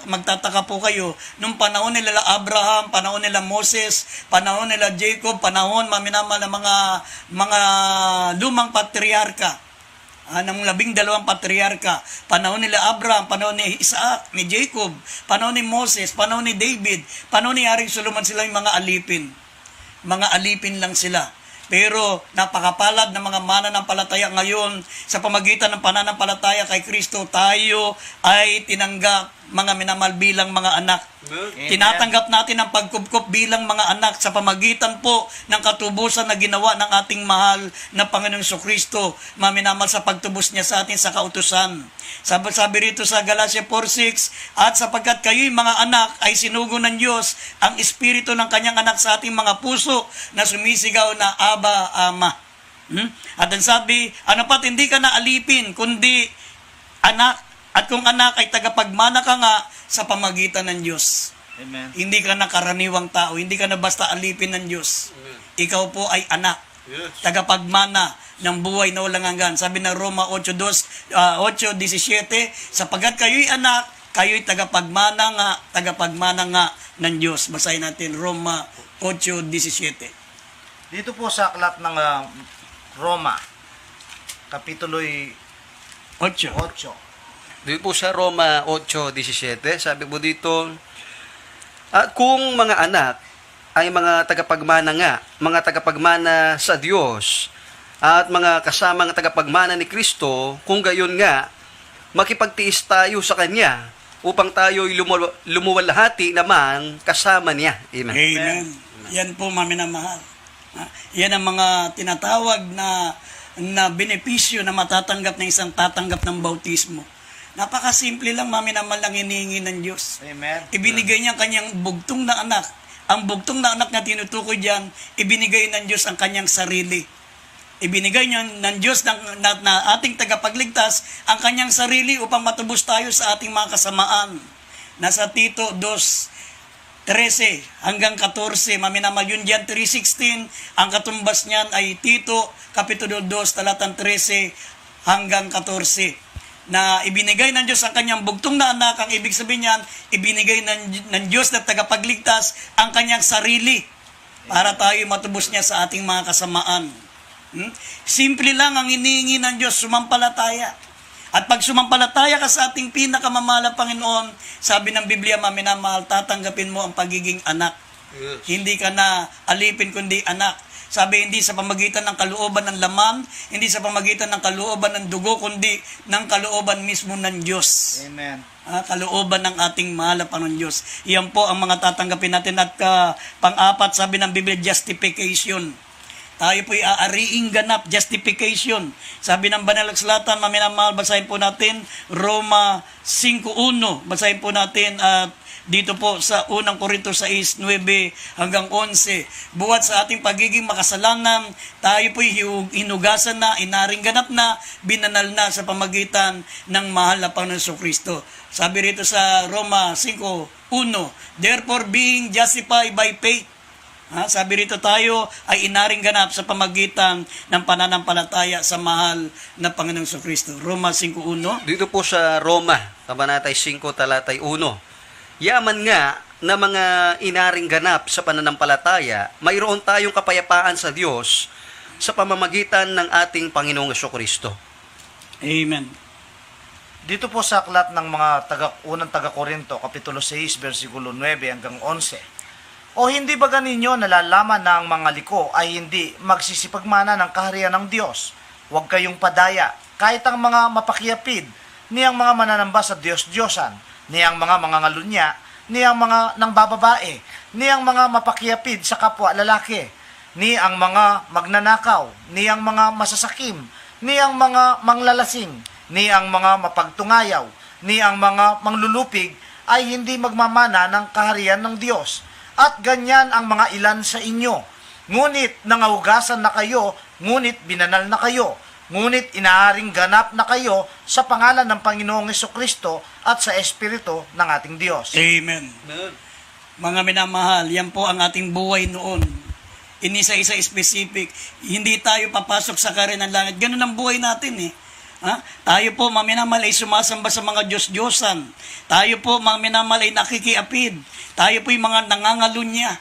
magtataka po kayo, nung panahon nila Abraham, panahon nila Moses, panahon nila Jacob, panahon, maminamahal, ng mga lumang patriarka, ng 12 patriarka, panahon nila Abraham, panahon ni Isaac, ni Jacob, panahon ni Moses, panahon ni David, panahon ni Haring Solomon, sila yung mga alipin. Mga alipin lang sila. Pero napakapalad ng mga mananampalataya ngayon sa pamagitan ng pananampalataya kay Kristo, tayo ay tinanggap mga minamahal bilang mga anak.
Amen.
Tinatanggap natin ang pagkupkup bilang mga anak sa pamagitan po ng katubusan na ginawa ng ating mahal na Panginoong Kristo, maminamahal sa pagtubos niya sa atin sa kautusan. Sabi rito sa Galatia 4:6, at sapagkat kayo'y mga anak ay sinugo ng Diyos ang espiritu ng kanyang anak sa ating mga puso na sumisigaw na Aba, Ama. At ang sabi, ano pat, hindi ka na alipin, kundi anak. At kung anak ay tagapagmana ka nga sa pamagitan ng Diyos.
Amen.
Hindi ka na karaniwang tao, hindi ka na basta alipin ng Diyos. Ikaw po ay anak. Tagapagmana ng buhay na walang hanggan. Sabi ng Roma 8:17, sapagkat kayo'y anak, kayo'y tagapagmana nga ng Diyos. Basahin natin Roma 8:17.
Dito po sa aklat ng Roma, kapitulo'y
8.
8.
Dito po sa Roma 8:17, sabi po dito, at kung mga anak ay mga tagapagmana nga, mga tagapagmana sa Diyos, at mga kasamang tagapagmana ni Kristo, kung gayon nga, makipagtiis tayo sa Kanya, upang tayo'y lumuwalhati naman kasama Niya. Amen.
Amen. Yan po, maminamahal. Yan ang mga tinatawag na benepisyo na matatanggap ng isang tatanggap ng bautismo. Napakasimple lang, maminamahal, ang hinihingi ng Diyos.
Amen.
Ibinigay niya ang kanyang bugtong na anak. Ang bugtong na anak na tinutukoy diyan, ibinigay ng Diyos ang kanyang sarili. Ibinigay niya ng Diyos na ating tagapagligtas ang kanyang sarili upang matubos tayo sa ating mga kasamaan. Nasa Tito 2:13 hanggang 14, maminamahal, yun diyan 3:16, ang katumbas niyan ay Tito Kapitulo 2, talatang 13 hanggang 14. Na ibinigay ng Diyos ang kanyang bugtong na anak, ang ibig sabihin niyan, ibinigay ng Diyos na tagapagligtas ang kanyang sarili para tayo matubos niya sa ating mga kasamaan. Simple lang ang inihingi ng Diyos, sumampalataya. At pag sumampalataya ka sa ating pinakamamahal na Panginoon, sabi ng Biblia, maminamahal, tatanggapin mo ang pagiging anak.
Yes.
Hindi ka na alipin kundi anak. Sabi, hindi sa pamagitan ng kalooban ng laman, hindi sa pamagitan ng kalooban ng dugo, kundi ng kalooban mismo ng Diyos.
Amen.
Kalooban ng ating mahal na Panginoon Diyos. Iyan po ang mga tatanggapin natin. At pang-apat, sabi ng Biblia, justification. Tayo po'y aariing ganap, justification. Sabi ng banal na kasulatan, maminamahal, basahin po natin, Roma 5:1. Basahin po natin at dito po sa unang Korinto 6:9 hanggang 11. Buhat sa ating pagiging makasalanan, tayo po'y hinugasan na, inaring ganap na, binanal na sa pamagitan ng mahal na Panginoon Kristo. Sabi rito sa Roma 5:1, therefore being justified by faith, sabi rito tayo ay inaring ganap sa pamagitan ng pananampalataya sa mahal na Panginoong Kristo. Roma 5:1.
Dito po sa Roma, Kabanatay 5, talatay 1. Yaman nga na mga inaring ganap sa pananampalataya, mayroon tayong kapayapaan sa Diyos sa pamamagitan ng ating Panginoong Kristo.
Amen.
Dito po sa aklat ng mga unang taga-Korinto, Kapitulo 6, versikulo 9 hanggang 11. O hindi ba ganinyo nalalaman na ang mga liko ay hindi magsisipagmana ng kaharian ng Diyos? Huwag kayong padaya, kahit ang mga mapakiyapid, niyang mga mananamba sa Diyos-Diyosan, niyang mga mangangalunya, niyang mga nang bababae, niyang mga mapakiyapid sa kapwa lalaki, ni ang mga magnanakaw, ni ang mga masasakim, ni ang mga manglalasing, ni ang mga mapagtungayaw, ni ang mga manglulupig ay hindi magmamana ng kaharian ng Diyos. At ganyan ang mga ilan sa inyo. Ngunit nangahugasan na kayo, ngunit binanal na kayo, ngunit inaaring ganap na kayo sa pangalan ng Panginoong Hesukristo at sa Espiritu ng ating Diyos.
Amen. Mga minamahal, yan po ang ating buhay noon. Inisa-isa specific. Hindi tayo papasok sa kaharian ng langit. Ganun ang buhay natin eh. Ha? Tayo po, mga minamahal, ay sumasamba sa mga Diyos-Diyosan. Tayo po, mga minamahal, ay nakikiapid. Tayo po yung mga nangangalunya.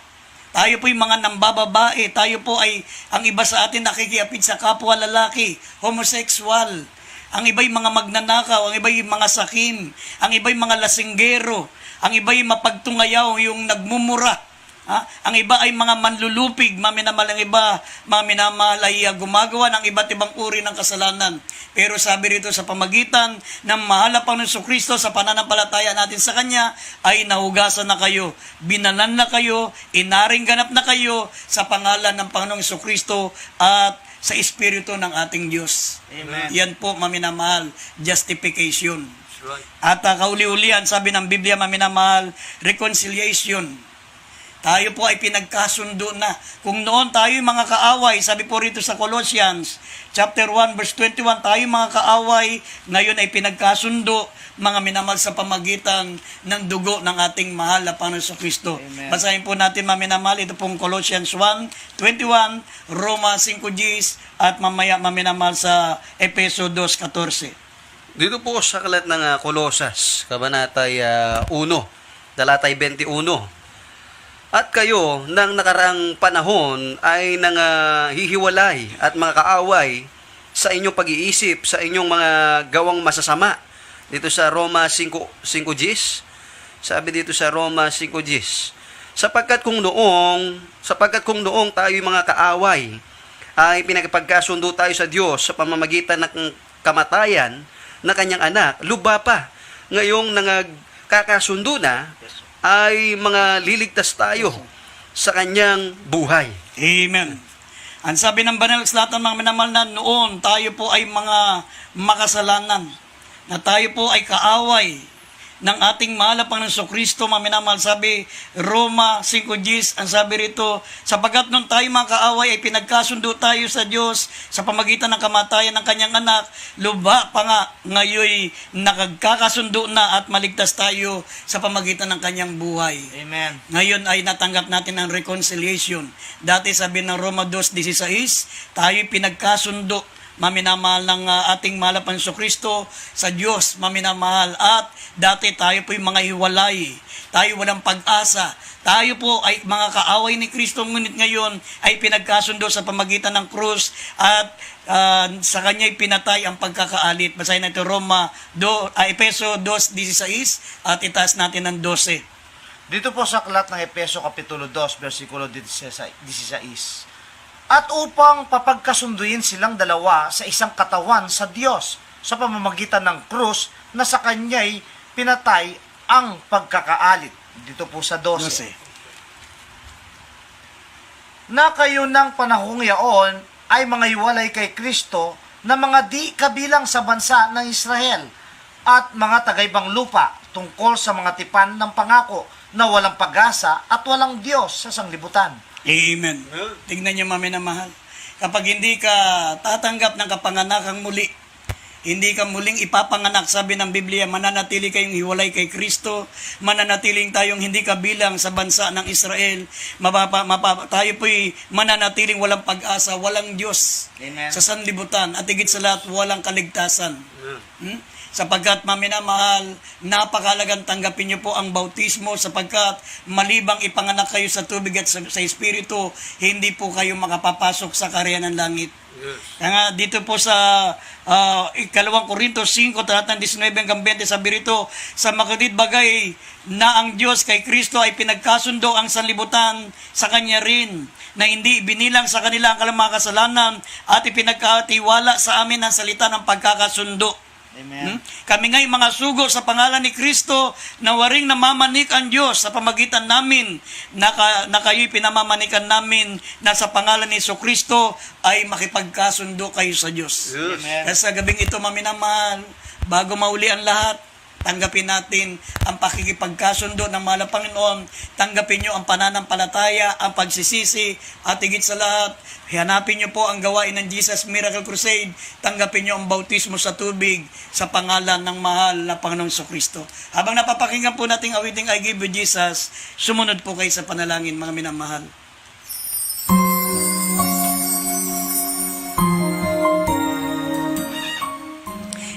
Tayo po yung mga nambababae. Tayo po ay, ang iba sa atin nakikiapid sa kapwa lalaki, homosexual. Ang iba yung mga magnanakaw, ang iba yung mga sakim, ang iba yung mga lasinggero, ang iba yung mapagtungayaw, yung nagmumura. Ha? Ang iba ay mga manlulupig, maminamahal, ang iba, maminamahal ay gumagawa ng iba't ibang uri ng kasalanan. Pero sabi rito sa pamagitan ng mahal na Panginoon Kristo sa pananampalataya natin sa Kanya, ay nahugasan na kayo, binalan na kayo, inaring ganap na kayo sa pangalan ng Panginoong Kristo at sa Espiritu ng ating Diyos.
Amen.
Yan po, maminamahal, justification. At kauli-ulian, sabi ng Biblia, maminamahal, reconciliation. Tayo po ay pinagkasundo na. Kung noon tayo mga kaaway, sabi po rito sa Colossians, chapter 1, verse 21, tayo mga kaaway, ngayon ay pinagkasundo, mga minamahal sa pamagitan ng dugo ng ating mahal na Panginoon Kristo.
Amen.
Basahin po natin, mga minamahal, ito pong Colossians 1, 21, Roma 5:10, at mamaya, mga minamahal, sa Efeso 2:14.
Dito po sa kalat ng Kolosas, Kabanatay 1, Talatay 21. At kayo, ng nakaraang panahon, ay hihiwalay at mga kaaway sa inyong pag-iisip, sa inyong mga gawang masasama. Dito sa Roma 5:10, sabi dito sa Roma 5:10, sapagkat kung noong tayo mga kaaway, ay pinagpagkasundo tayo sa Diyos sa pamamagitan ng kamatayan na kanyang anak, lubha pa. Ngayong nangagkakasundo na, ay mga liligtas tayo sa kanyang buhay.
Amen. Ang sabi ng banal na aklat, mga minamahal, na noon tayo po ay mga makasalanan, na tayo po ay kaaway ng ating mahal na Panginoon Kristo, mga minamahal, sabi Roma 5:10, ang sabi rito, sapagkat noon tayo mga kaaway ay pinagkasundo tayo sa Diyos sa pamagitan ng kamatayan ng kanyang anak, lubha pa nga ngayon nakagkakasundo na at maligtas tayo sa pamagitan ng kanyang buhay.
Amen.
Ngayon ay natanggap natin ang reconciliation. Dati sabi ng Roma 2:16, tayo pinagkasundo, maminamahal ng ating mahal na Panginoon Kristo sa Diyos, maminamahal. At dati tayo po yung mga hiwalay, tayo walang pag-asa, tayo po ay mga kaaway ni Kristo, ngunit ngayon ay pinagkasundo sa pamagitan ng krus at sa kanya'y pinatay ang pagkakaalit. Basahin natin Efeso 2:16 at itaas natin ng 12.
Dito po sa aklat ng Efeso Kapitulo 2, versikulo 16. At upang papagkasunduin silang dalawa sa isang katawan sa Diyos sa pamamagitan ng krus na sa kanya'y pinatay ang pagkakaalit. Dito po sa 12. Na kayo ng panahong yaon ay mga hiwalay kay Kristo na mga di kabilang sa bansa ng Israel at mga tagaibang lupa tungkol sa mga tipan ng pangako na walang pag-asa at walang Diyos sa sanglibutan.
Amen. Tingnan niyo, maminamahal. Kapag hindi ka tatanggap ng kapanganakang muli, hindi ka muling ipapanganak, sabi ng Biblia, mananatili kayong hiwalay kay Kristo, mananatiling tayong hindi kabilang sa bansa ng Israel, tayo po'y mananatiling walang pag-asa, walang Diyos.
Amen.
Sa sanlibutan, at higit sa lahat, walang kaligtasan. Sapagkat, maminamahal, napakalagang tanggapin niyo po ang bautismo, sapagkat malibang ipanganak kayo sa tubig at sa Espiritu, hindi po kayo makapapasok sa kaharian ng langit. Kaya nga, dito po sa 2 Corintios 5, talatang 19 hanggang 20, sabi rito, sa makatid bagay na ang Diyos kay Kristo ay pinagkasundo ang sanlibutan sa Kanya rin, na hindi binilang sa kanila ang kalamang kasalanan at ipinagkatiwala sa amin ang salita ng pagkakasundo.
Amen.
Kami nga'y mga sugo sa pangalan ni Kristo na waring namamanik ang Diyos sa pamagitan namin na kayo'y pinamamanikan namin na sa pangalan ni Kristo ay makipagkasundo kayo sa Diyos.
Amen.
Kaya sa gabing ito, maminamahal, bago mauli ang lahat, tanggapin natin ang pakikipagkasundo ng mahal na Panginoon. Tanggapin nyo ang pananampalataya, ang pagsisisi, at higit sa lahat, hanapin nyo po ang gawain ng Jesus Miracle Crusade. Tanggapin nyo ang bautismo sa tubig sa pangalan ng mahal na Panginoong Kristo. Habang napapakinggan po nating awiting I Give You Jesus, sumunod po kayo sa panalangin, mga minamahal.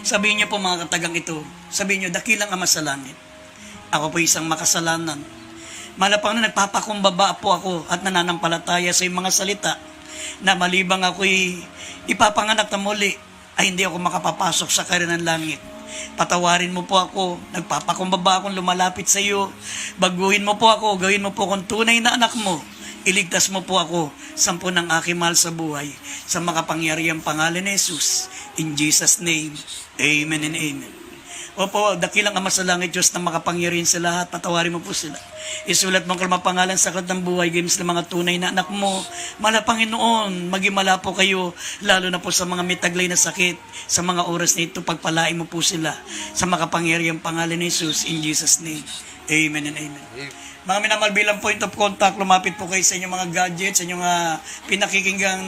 Sabihin niyo po mga katagang ito, sabihin niyo, dakilang Ama sa langit, ako po isang makasalanan. Malapang na nagpapakumbaba po ako at nananampalataya sa iyong mga salita na malibang ako'y ipapanganak na muli, ay hindi ako makapapasok sa kaharian ng langit. Patawarin mo po ako, nagpapakumbaba akong lumalapit sa iyo. Baguhin mo po ako, gawin mo po akong tunay na anak mo. Iligtas mo po ako sa ng aking mahal sa buhay sa makapangyarihang pangalan ni Jesus. In Jesus' name, amen and amen. Opo, dakilang Ama sa langit, Diyos na makapangyarihan sa lahat, patawarin mo po sila. Isulat mo ang kalmapangalan sa aklat ng buhay, games ng mga tunay na anak mo. Mahal na Panginoon, magimala po kayo, lalo na po sa mga mitaglay na sakit, sa mga oras na ito, pagpalain mo po sila sa makapangyarihang pangalan ni Jesus. In Jesus' name, amen and amen. Mga minamahal, bilang point of contact, lumapit po kayo sa inyong mga gadgets, sa inyong pinakikinggang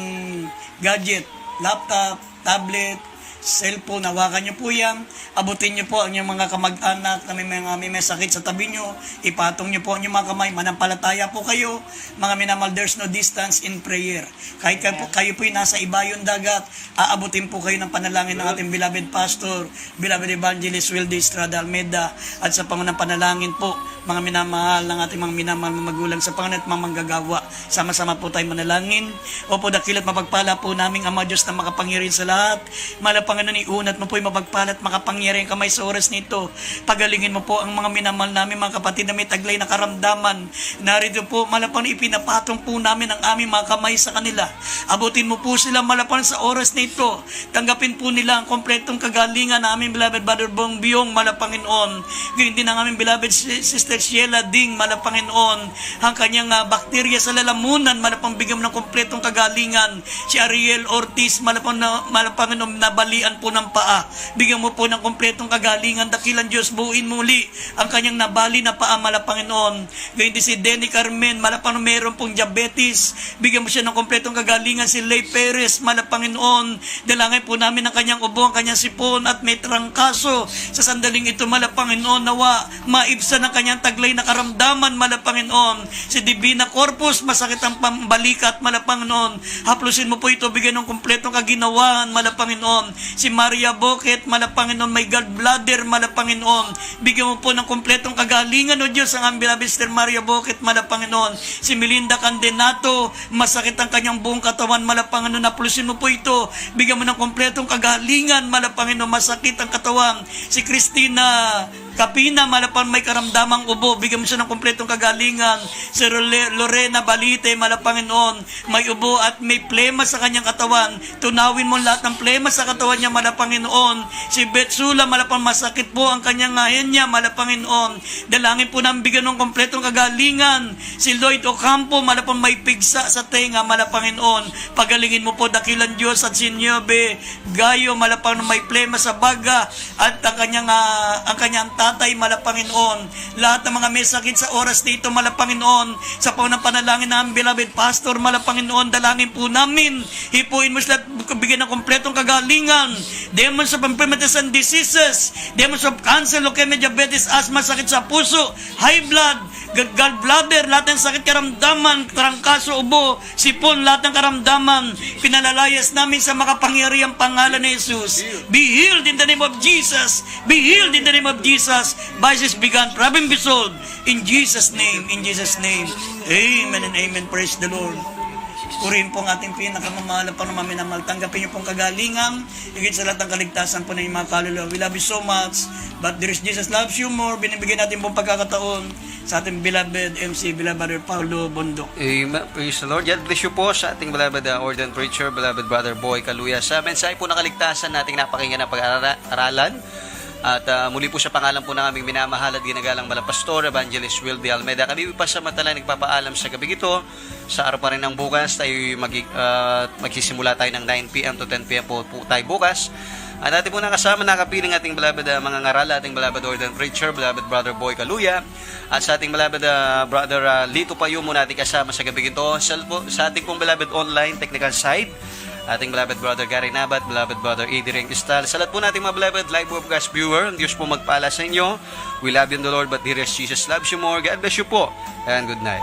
gadget, laptop, tablet, cellphone, hawakan nyo po yan, abutin nyo po ang inyong mga kamag-anak na may sakit sa tabi nyo, ipatong nyo po ang inyong mga kamay, manampalataya po kayo, mga minamahal, there's no distance in prayer. Kahit kayo po'y nasa ibayong dagat, aabutin po kayo ng panalangin ng ating beloved pastor, beloved evangelist Wilde Estrada Almeida, at sa pangunang panalangin po, mga minamahal ng ating mga minamahal na magulang sa Panginoon at mga manggagawa. Sama-sama po tayo manalangin. Opo, dakilat mapagpala po naming Ama Diyos na makapangyarihan sa lahat. Mahal na Panginoon, iunat mo po yung mapagpala at makapangyarihan kamay sa oras nito. Pagalingin mo po ang mga minamahal namin, mga kapatid na may taglay na karamdaman. Narito po, mahal na Panginoon, ipinapatong po namin ang aming mga kamay sa kanila. Abutin mo po sila, mahal na Panginoon, sa oras nito. Tanggapin po nila ang kompletong kagalingan na aming beloved Brother Bong Biong, mahal na Panginoon. Ganyan din ang aming beloved Sister Sheila Ding, mahal na Panginoon, ang kanyang bakterya sa lalamunan, mahal na bigyan mo ng kompletong kagalingan. Si Ariel Ortiz, mahal na Panginoon, nabalian po ng paa. Bigyan mo po ng kompletong kagalingan, dakilang Diyos, buuin muli ang kanyang nabali na paa, mahal na Panginoon. Ganyan din si Denny Carmen, mahal na Panginoon, meron pong diabetes, bigyan mo siya ng kompletong kagalingan. Si Lay Perez, mahal na Panginoon, dalangin po namin ang kanyang ubo, ang kanyang sipon at may trangkaso. Sa sandaling ito, mahal na Panginoon, nawa maibsan ang kanyang taglay na karamdaman, mahal na Panginoon. Si Divina Corpus, masakit ang pambalikat, mahal na Panginoon. Haplusin mo po ito, bigyan ng kompletong kaginawahan, mahal na Panginoon. Si Maria Boquet, mahal na Panginoon, may gallbladder, mahal na Panginoon. Bigyan mo po ng kompletong kagalingan, O Diyos, ang aming beloved Sister Maria Boquet, mahal na Panginoon. Si Melinda Candenato, masakit ang kanyang buong katawan, mahal na Panginoon. Haplusin mo po ito, bigyan mo ng kompletong kagalingan, mahal na Panginoon. Masakit ang katawan. Si Christina Kapina, malapan may karamdamang ubo, bigyan mo siya ng kompletong kagalingan. Si Lorena Balite, Panginoon, may ubo at may plema sa kanyang katawan. Tunawin mo lahat ng plema sa katawan niya, Panginoon. Si Betsula, malapan masakit po ang kanyang henya, Panginoon. Dalangin po nang bigyan ng kompletong kagalingan. Si Lloyd Ocampo, malapan may pigsa sa tenga, Panginoon. Pagalingin mo po, dakilang Diyos. At si Nyobe Gayo, malapan may plema sa baga at ang kanyang tatay, Panginoon. Lahat ng mga may sakit sa oras dito, Panginoon, sa panang panalangin ng beloved pastor, Panginoon, dalangin po namin, hipuin mo sila, bigyan ng kompletong kagalingan. Demons of infirmities and diseases, demons of cancer, leukemia, diabetes, asthma, sakit sa puso, high blood, gallbladder, lahat ng sakit karamdaman, trangkaso, ubo, sipon, lahat ng karamdaman, pinalalayas namin sa makapangyarihang pangalan ni Jesus. Be healed in the name of Jesus. Be healed in the name of Jesus. Vices began, problem be solved. In Jesus' name, in Jesus' name. Amen and amen. Praise the Lord. Purihin po ang ating pinakamamahal pa naman minamahal. Tanggapin niyo pong kagalingan, higit sa lahat ng kaligtasan po ng inyong mga kaluluwa. We love you so much, but there is Jesus loves you more. Binibigyan natin pong pagkakataon sa ating beloved MC, beloved Brother Paulo Bondok.
Amen. Praise the Lord. God bless you po sa ating beloved ordained preacher, beloved Brother Boy Kaluya. Sa mensahe po ng kaligtasan nating napakinggan na pag-aralan. At muli po sa pangalan po ng aming minamahal at ginagalang Pastor Evangelist Will de Almeida. Kami pa sa matalang nagpapaalam sa gabi ito. Sa araw pa rin ng bukas, tayo magsisimula tayo ng 9 p.m. to 10 p.m. po tayo bukas. At ating po nakasama nakapiling ating beloved mga ngaral, ating beloved ordained preacher, beloved Brother Boy Kaluya. At sa ating beloved Brother Lito Payo mo natin kasama sa gabi ito. Sa ating pong beloved online technical side, ating beloved Brother Gary Nabat, beloved Brother Eddie Ringkistal. Sa lahat po nating mga beloved live webcast viewer, ang Diyos po magpala sa inyo. We love you in the Lord, but dearest Jesus loves you more. God bless you po, and good night.